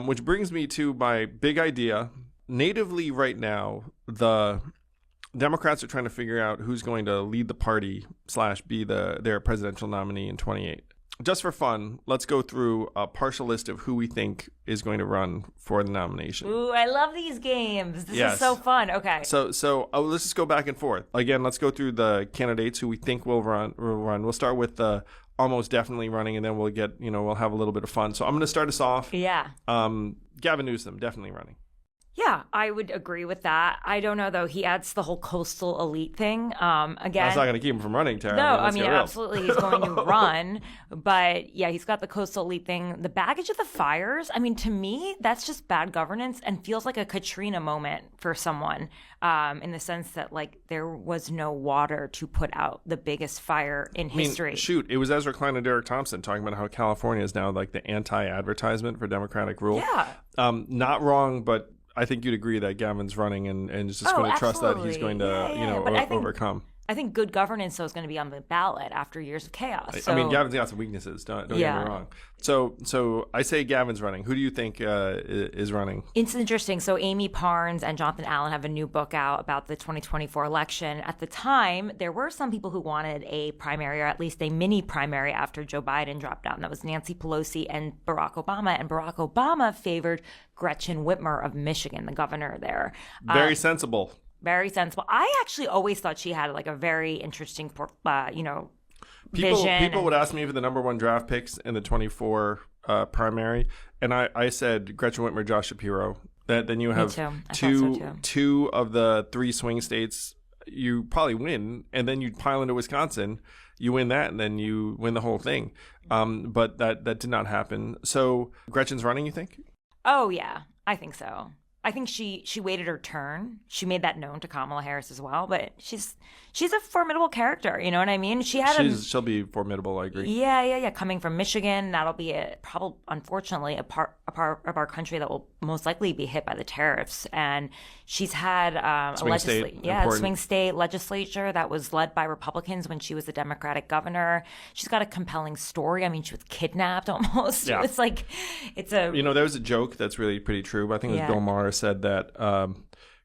Which brings me to my big idea. Natively right now, the Democrats are trying to figure out who's going to lead the party / be their presidential nominee in 28. Just for fun, let's go through a partial list of who we think is going to run for the nomination. Ooh, I love these games. This is so fun. Okay. So let's just go back and forth. Again, let's go through the candidates who we think will run. We'll start with the almost definitely running, and then we'll have a little bit of fun. So I'm going to start us off. Yeah. Gavin Newsom, definitely running. Yeah, I would agree with that. I don't know, though. He adds the whole coastal elite thing. Again, that's not going to keep him from running, Tara. No, I mean absolutely he's going to run. But yeah, he's got the coastal elite thing. The baggage of the fires, I mean, to me, that's just bad governance and feels like a Katrina moment for someone in the sense that, like, there was no water to put out the biggest fire in history. Shoot, it was Ezra Klein and Derek Thompson talking about how California is now like the anti-advertisement for Democratic rule. Yeah. Not wrong, but I think you'd agree that Gavin's running and is just going to trust that he's going to overcome. I think good governance, though, is going to be on the ballot after years of chaos. I mean, Gavin's got some weaknesses. Don't get me wrong. So I say Gavin's running. Who do you think is running? It's interesting. So Amy Parnes and Jonathan Allen have a new book out about the 2024 election. At the time, there were some people who wanted a primary, or at least a mini primary, after Joe Biden dropped out. And that was Nancy Pelosi and Barack Obama. And Barack Obama favored Gretchen Whitmer of Michigan, the governor there. Very sensible. Very sensible. I actually always thought she had like a very interesting, vision. People would ask me for the number one draft picks in the 24 primary, and I said Gretchen Whitmer, Josh Shapiro. Then you have two of the three swing states you probably win, and then you pile into Wisconsin, you win that, and then you win the whole thing. But that did not happen. So Gretchen's running, you think? Oh yeah, I think so. I think she waited her turn. She made that known to Kamala Harris as well. But she's a formidable character. You know what I mean? She'll be formidable. I agree. Yeah. Coming from Michigan, that'll be unfortunately a part of our country that will most likely be hit by the tariffs. And she's had a swing state legislature that was led by Republicans when she was the Democratic governor. She's got a compelling story. I mean, she was kidnapped almost. Yeah. It's like there was a joke that's really pretty true. But I think it was Bill Maher said that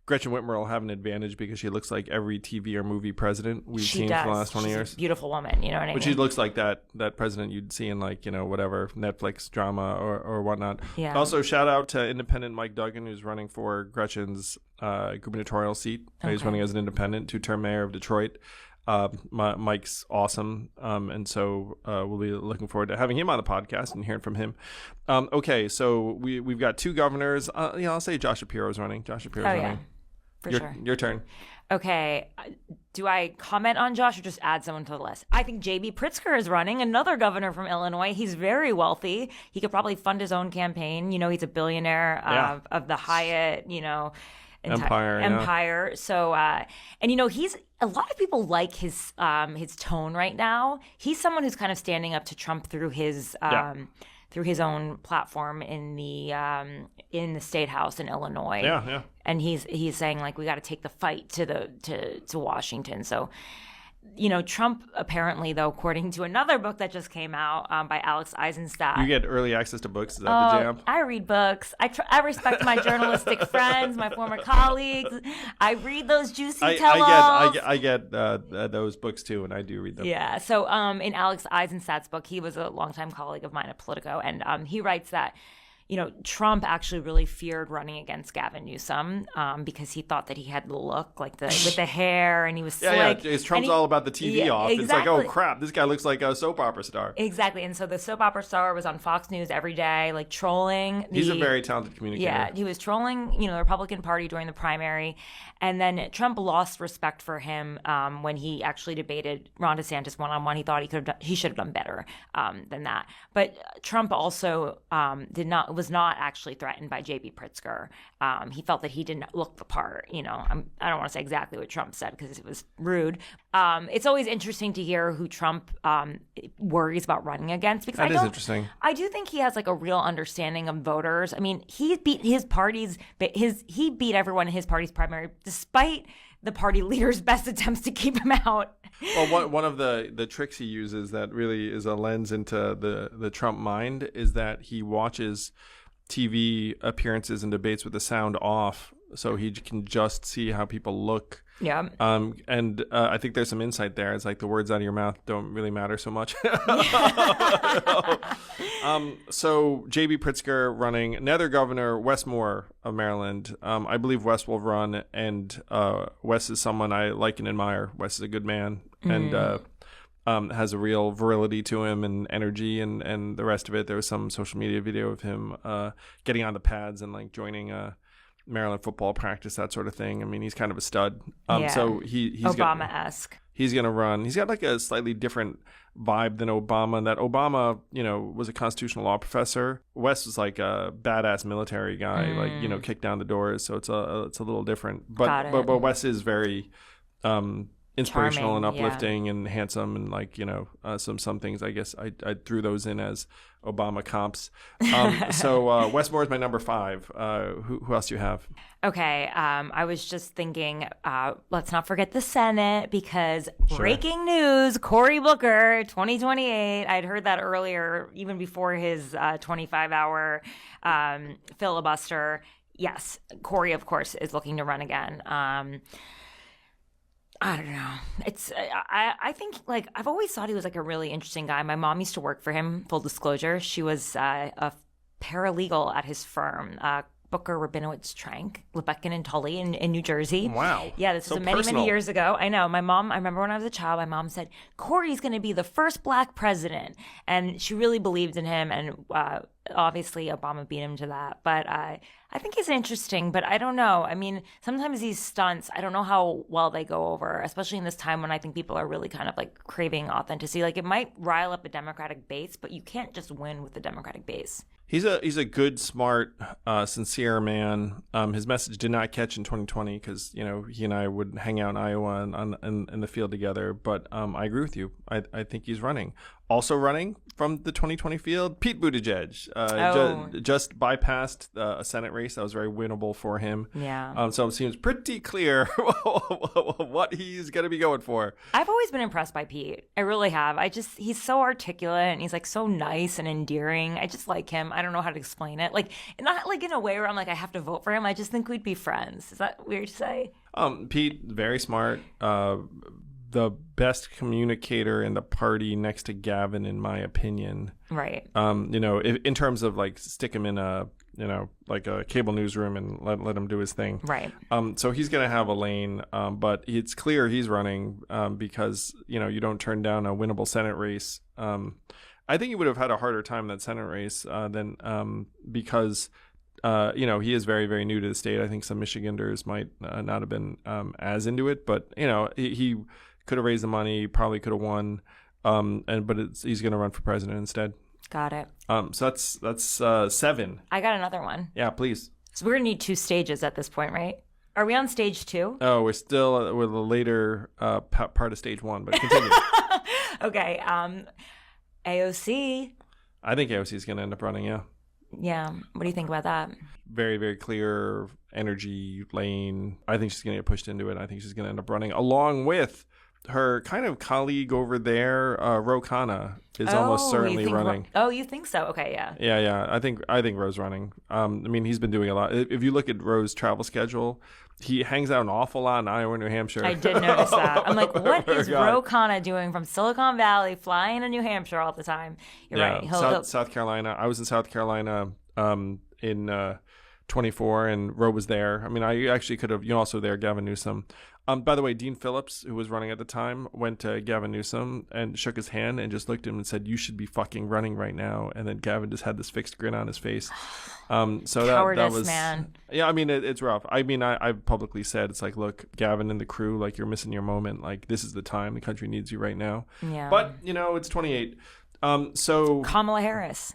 Gretchen Whitmer will have an advantage because she looks like every TV or movie president we've seen for the last 20 years. A beautiful woman, you know what I mean? But she looks like that president you'd see in whatever Netflix drama or whatnot. Yeah. Also, shout out to independent Mike Duggan, who's running for Gretchen's gubernatorial seat. Okay. He's running as an independent, two-term mayor of Detroit. Mike's awesome, and so we'll be looking forward to having him on the podcast and hearing from him. Okay, so we've got two governors. I'll say Josh Shapiro's running. running. Yeah. For sure. Your turn. Okay. Do I comment on Josh or just add someone to the list? I think J.B. Pritzker is running, another governor from Illinois. He's very wealthy. He could probably fund his own campaign. He's a billionaire of the Hyatt, Empire. Yeah. So, he's a lot of people like his tone right now. He's someone who's kind of standing up to Trump through his own platform in the State House in Illinois. Yeah. And he's saying, like, we got to take the fight to Washington. So, Trump apparently, though, according to another book that just came out by Alex Eisenstadt. You get early access to books? Is that the jam? I read books. I respect my journalistic friends, my former colleagues. I read those juicy tell-alls. I get those books, too, and I do read them. Yeah. So in Alex Eisenstadt's book, he was a longtime colleague of mine at Politico, and he writes that Trump actually really feared running against Gavin Newsom because he thought that he had the look, like with the hair, and he was slick. Yeah. Trump's all about the TV off. Exactly. It's like, oh, crap, this guy looks like a soap opera star. Exactly. And so the soap opera star was on Fox News every day, like trolling. He's a very talented communicator. Yeah, he was trolling, the Republican Party during the primary. And then Trump lost respect for him when he actually debated Ron DeSantis one-on-one. He thought he should have done better than that. But Trump also was not actually threatened by J.B. Pritzker. He felt that he didn't look the part. I don't want to say exactly what Trump said because it was rude. It's always interesting to hear who Trump worries about running against because that is interesting. I do think he has like a real understanding of voters. I mean, he beat he beat everyone in his party's primary despite the party leader's best attempts to keep him out. Well, one of the tricks he uses that really is a lens into the Trump mind is that he watches TV appearances and debates with the sound off, so he can just see how people look. Yeah. And I think there's some insight there. It's like the words out of your mouth don't really matter so much. So J.B. Pritzker running. Another governor, Wes Moore of Maryland. I believe Wes will run, and Wes is someone I like and admire. Wes is a good man and has a real virility to him and energy and the rest of it. There was some social media video of him getting on the pads and like joining a Maryland football practice, that sort of thing. I mean, he's kind of a stud. So he's Obama-esque. He's going to run. He's got like a slightly different vibe than Obama. That Obama, was a constitutional law professor. Wes was like a badass military guy, like, kicked down the doors. So it's a little different. But Wes is very inspirational charming, and uplifting and handsome, and like some things I guess I threw those in as Obama comps. So Wes Moore is my number 5. Who else do you have? Okay, I was just thinking, let's not forget the Senate, because breaking news, Cory Booker, 2028. I'd heard that earlier, even before his 25-hour filibuster. Yes, Cory, of course, is looking to run again. I don't know. I think, like, I've always thought he was like a really interesting guy. My mom used to work for him, full disclosure. She was a paralegal at his firm, Booker, Rabinowitz, Trank, Lebekin and Tully in New Jersey. Wow. Yeah, this was many years ago. I know. My mom, I remember when I was a child, my mom said, Cory's going to be the first black president. And she really believed in him. And obviously Obama beat him to that. But I think he's interesting, but I don't know. I mean, sometimes these stunts, I don't know how well they go over, especially in this time when I think people are really kind of like craving authenticity. Like, it might rile up a Democratic base, but you can't just win with the Democratic base. He's a good, smart, sincere man. His message did not catch in 2020 because he and I would hang out in Iowa and in the field together. But I agree with you. I think he's running. Also running from the 2020 field, Pete Buttigieg just bypassed a Senate race that was very winnable for him. Yeah. So it seems pretty clear what he's going to be going for. I've always been impressed by Pete. I really have. He's so articulate and he's like so nice and endearing. I just like him. I don't know how to explain it. Like, not like in a way where I'm like, I have to vote for him. I just think we'd be friends. Is that weird to say? Pete, very smart. The best communicator in the party next to Gavin, in my opinion. Right. In terms of like stick him in a, like a cable newsroom and let him do his thing. Right. So he's going to have a lane, but it's clear he's running because, you don't turn down a winnable Senate race. I think he would have had a harder time in that Senate race than because he is very, very new to the state. I think some Michiganders might not have been as into it, but he could have raised the money, probably could have won, but he's going to run for president instead. Got it. So that's 7. I got another one. Yeah, please. So we're going to need 2 stages at this point, right? Are we on stage 2? Oh, we're still with the later part of stage 1, but continue. Okay. AOC. I think AOC is going to end up running, yeah. Yeah. What do you think about that? Very, very clear energy lane. I think she's going to get pushed into it. I think she's going to end up running along with her kind of colleague over there, Ro Khanna, is almost certainly running. You think so? Okay, yeah. Yeah. I think Ro's running. I mean, he's been doing a lot. If you look at Ro's travel schedule, he hangs out an awful lot in Iowa and New Hampshire. I did notice that. I'm like, what is Ro Khanna doing from Silicon Valley, flying to New Hampshire all the time? You're right. South Carolina. I was in South Carolina in 24, and Ro was there. I mean, I actually could have. You're also there, Gavin Newsom. By the way, Dean Phillips, who was running at the time, went to Gavin Newsom and shook his hand and just looked at him and said, "You should be fucking running right now." And then Gavin just had this fixed grin on his face. So that was, man. Yeah, I mean, it's rough. I mean, I've publicly said, it's like, look, Gavin and the crew, like, you're missing your moment. Like, this is the time. The country needs you right now. Yeah. But, it's 28. So Kamala Harris.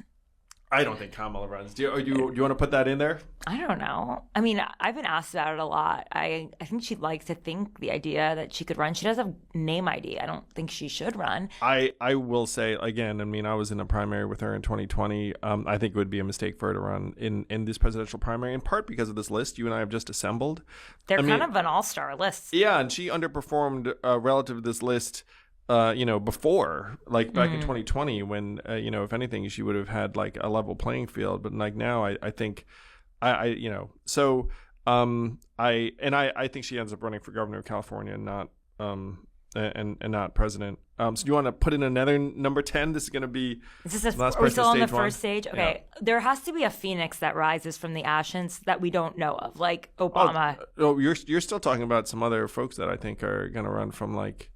I don't think Kamala runs. Do you want to put that in there? I don't know. I mean, I've been asked about it a lot. I think she'd like to think the idea that she could run. She does have name ID. I don't think she should run. I will say, again, I mean, I was in a primary with her in 2020. I think it would be a mistake for her to run in this presidential primary, in part because of this list you and I have just assembled. They're kind of an all-star list. Yeah, and she underperformed relative to this list before, like back in 2020 when, if anything, she would have had like a level playing field. But like now, I think, I think she ends up running for governor of California and not, and not president. So do you want to put in another number 10? This is going to be. Are we still on the first stage? Okay. Yeah. There has to be a phoenix that rises from the ashes that we don't know of, like Obama. You're still talking about some other folks that I think are going to run from like.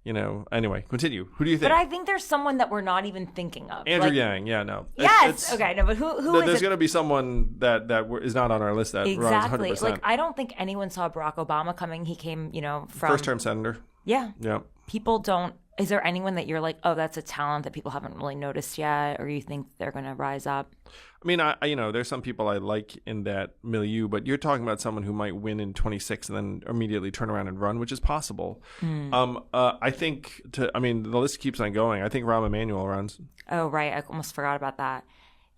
Anyway, continue. Who do you think? But I think there's someone that we're not even thinking of. Andrew Yang, yeah, no. Yes, okay, no, but who is there's going to be someone that is not on our list that runs 100%. Like, I don't think anyone saw Barack Obama coming. He came, from... First-term senator. Yeah. Yeah. People don't... Is there anyone that you're like, oh, that's a talent that people haven't really noticed yet, or you think they're going to rise up? I mean, I there's some people I like in that milieu, but you're talking about someone who might win in 26 and then immediately turn around and run, which is possible. I think the list keeps on going. I think Rahm Emanuel runs. Oh, right. I almost forgot about that.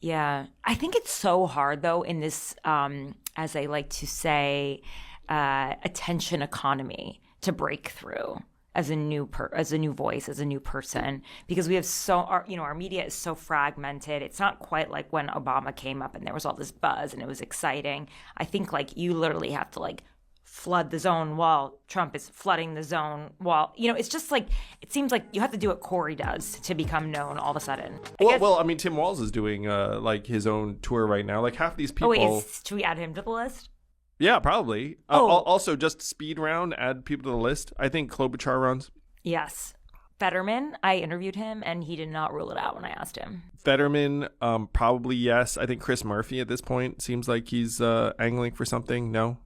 Yeah. I think it's so hard, though, in this, as I like to say, attention economy to break through. As a new voice, as a new person, because we have our media is so fragmented. It's not quite like when Obama came up and there was all this buzz and it was exciting. I think like you literally have to like flood the zone while Trump is flooding the zone while, it's just like, it seems like you have to do what Corey does to become known all of a sudden. Well, Tim Walz is doing like his own tour right now. Like half these people. Oh, wait, should we add him to the list? Yeah, probably. Also, just speed round, add people to the list. I think Klobuchar runs. Yes. Fetterman, I interviewed him, and he did not rule it out when I asked him. Fetterman, probably yes. I think Chris Murphy at this point seems like he's angling for something. No?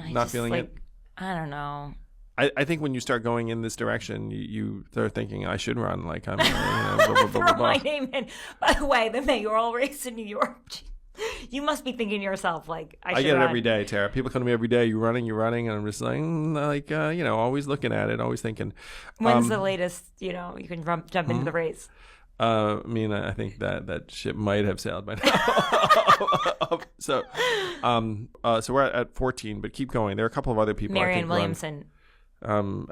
Not feeling it? I don't know. I think when you start going in this direction, you start thinking, I should run. Like, I'm blah, blah, blah, throw my name in. By the way, the mayoral race in New York. You must be thinking to yourself, like, I get it every day, Tara. People come to me every day, you're running, and I'm just like, always looking at it, always thinking. When's the latest, you can jump into the race? I think that ship might have sailed by now. So we're at 14, but keep going. There are a couple of other people. Marianne Williamson. I'm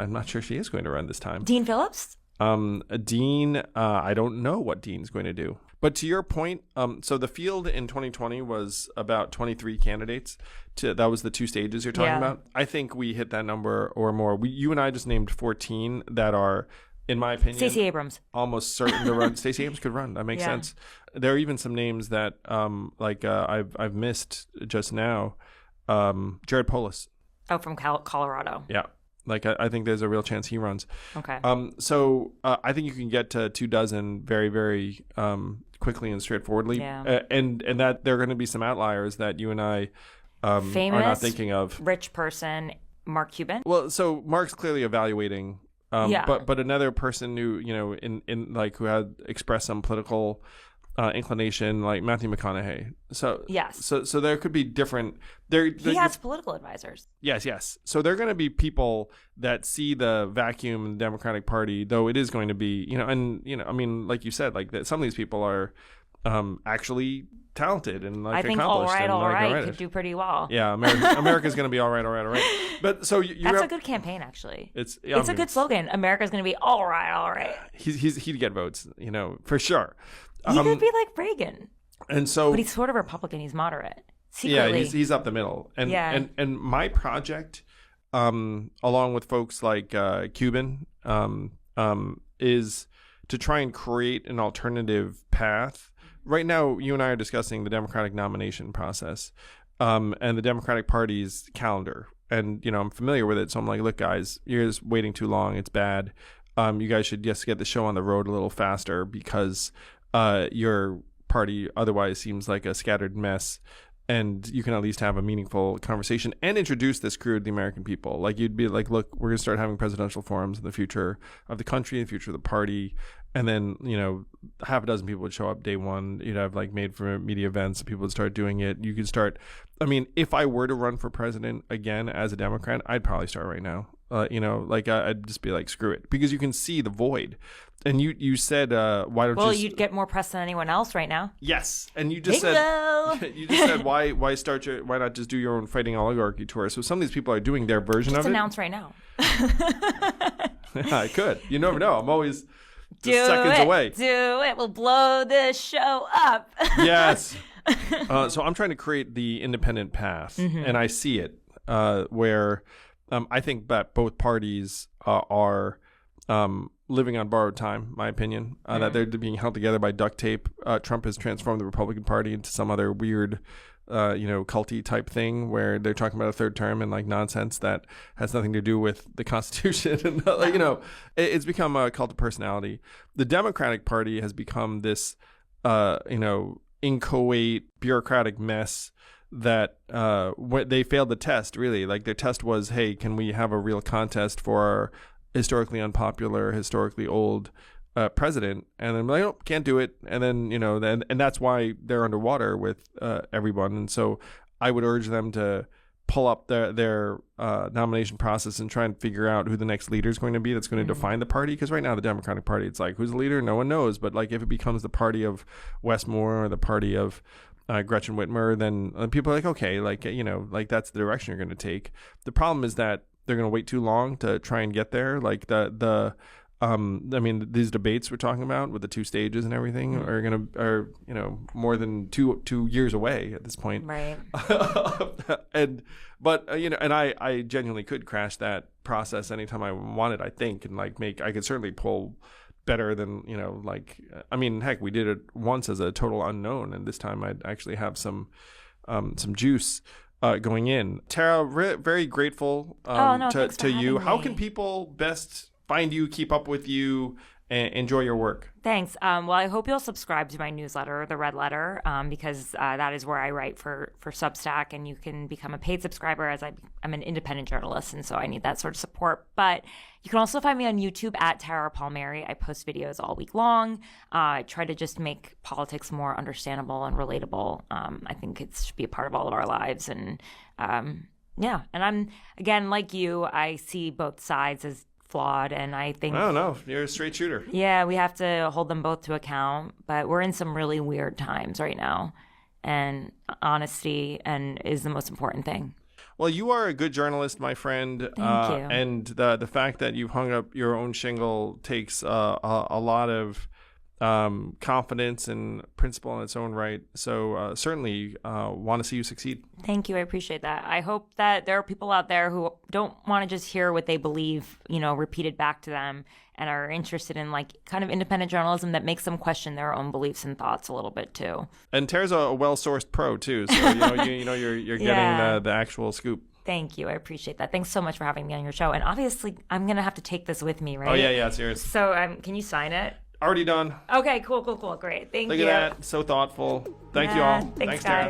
not sure she is going to run this time. Dean Phillips? Dean, I don't know what Dean's going to do. But to your point, so the field in 2020 was about 23 candidates. That was the two stages you're talking about. I think we hit that number or more. You and I just named 14 that are, in my opinion, Stacey Abrams, almost certain to run. Stacey Abrams could run. That makes sense. There are even some names that I've missed just now. Jared Polis. Oh, from Colorado. Yeah. Like, I think there's a real chance he runs. Okay. So I think you can get to 24 very, very quickly and straightforwardly. Yeah. And that there are going to be some outliers that you and I are not thinking of. Rich person, Mark Cuban. Well, so Mark's clearly evaluating. But another person who, in like who had expressed some political inclination, like Matthew McConaughey. So yes. So there could be different. He has political advisors. Yes. So there are going to be people that see the vacuum in the Democratic Party, though it is going to be, like you said, like that. Some of these people are actually talented and like accomplished. I think all right could do pretty well. Yeah, America's going to be all right. But so that's a good campaign, actually. It's a good slogan. America's going to be all right. He'd get votes, for sure. He could be like Reagan. And so, but he's sort of Republican. He's moderate. Secretly. Yeah, he's up the middle. And my project, along with folks like Cuban, is to try and create an alternative path. Right now, you and I are discussing the Democratic nomination process and the Democratic Party's calendar. And, I'm familiar with it. So I'm like, look, guys, you're just waiting too long. It's bad. You guys should just get the show on the road a little faster because your party otherwise seems like a scattered mess, and you can at least have a meaningful conversation and introduce this crew to the American people. Like, you'd be like, look, we're going to start having presidential forums in the future of the country, the future of the party. And then, half a dozen people would show up day one. You'd have like made for media events. People would start doing it. You could start. If I were to run for president again as a Democrat, I'd probably start right now. I'd just be like, screw it, because you can see the void. And you said, why don't you? Well, you'd get more press than anyone else right now. Yes, and you just said why not just do your own fighting oligarchy tour? So some of these people are doing their version of it. Just announce right now. I could. You never know. I'm always just seconds away. Do it. We'll blow this show up. Yes. So I'm trying to create the independent path, and I see it where I think that both parties are living on borrowed time, my opinion, that they're being held together by duct tape. Trump has transformed the Republican Party into some other weird culty type thing where they're talking about a third term and like nonsense that has nothing to do with the Constitution. And it's become a cult of personality. The Democratic Party has become this, inchoate bureaucratic mess that they failed the test, really. Like their test was, hey, can we have a real contest for our historically unpopular, historically old president? And then like, oh, can't do it. And then, and that's why they're underwater with everyone. And so I would urge them to pull up their nomination process and try and figure out who the next leader is going to be that's going to define the party. Because right now the Democratic Party, it's like, who's the leader? No one knows. But like if it becomes the party of Westmore or the party of Gretchen Whitmer, then people are like, okay, like that's the direction you're going to take. The problem is that they're going to wait too long to try and get there. Like these debates we're talking about with the two stages and everything are more than two years away at this point. Right. But I genuinely could crash that process anytime I wanted, I think, and I could certainly pull better than, heck, we did it once as a total unknown, and this time I'd actually have some juice going in. Tara, very grateful to you. How can people best find you, keep up with you, and enjoy your work? Thanks. Well, I hope you'll subscribe to my newsletter, The Red Letter, because that is where I write for Substack, and you can become a paid subscriber as I'm an independent journalist, and so I need that sort of support. But you can also find me on YouTube at Tara Palmeri. I post videos all week long. I try to just make politics more understandable and relatable. I think it should be a part of all of our lives. And and I'm, again, like you, I see both sides as flawed, and I think you're a straight shooter. Yeah, we have to hold them both to account, but we're in some really weird times right now, and honesty is the most important thing. Well, you are a good journalist, my friend. Thank you. And the fact that you've hung up your own shingle takes a lot of confidence and principle in its own right. So certainly want to see you succeed. Thank you. I appreciate that. I hope that there are people out there who don't want to just hear what they believe, repeated back to them, and are interested in kind of independent journalism that makes them question their own beliefs and thoughts a little bit too. And Tara's a well-sourced pro too, so you're getting the actual scoop. Thank you. I appreciate that. Thanks so much for having me on your show. And obviously, I'm going to have to take this with me, right? Oh, yeah, it's yours. So can you sign it? Already done. Okay, cool. Great. Thank you. Look at that. So thoughtful. Thank you all. Thanks, Tara.